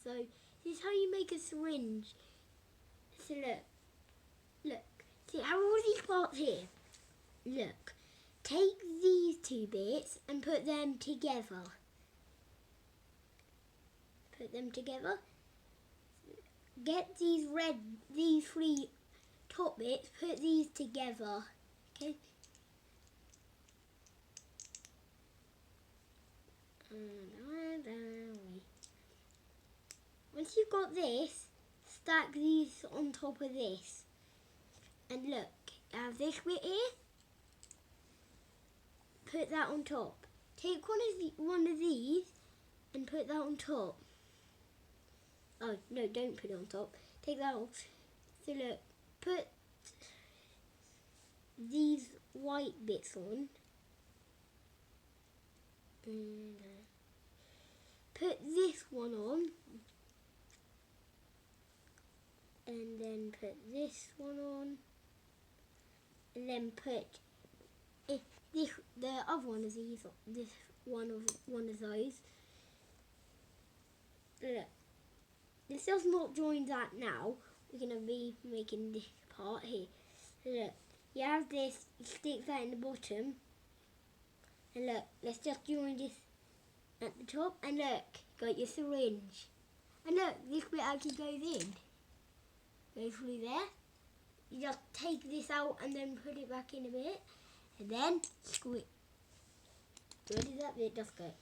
So this is how you make a syringe. So look. See how all these parts here? Look. Take these two bits and put them together. Put them together. Get these three top bits, put these together. Okay? Once you've got this, stack these on top of this. And look, I have this bit here. Put that on top. Take one of these and put that on top. Oh, no, don't put it on top. Take that off. So look, put these white bits on. And put this one on. And then put this one on. And then put the other one of these, this one of those. Look, this does not join that now. We're going to be making this part here. Look, you have this, you stick that in the bottom. And look, let's just join this at the top. And look, got your syringe. And look, this bit actually goes in. Goes through there. You just take this out and then put it back in a bit. And then screw it. Where did that bit just go?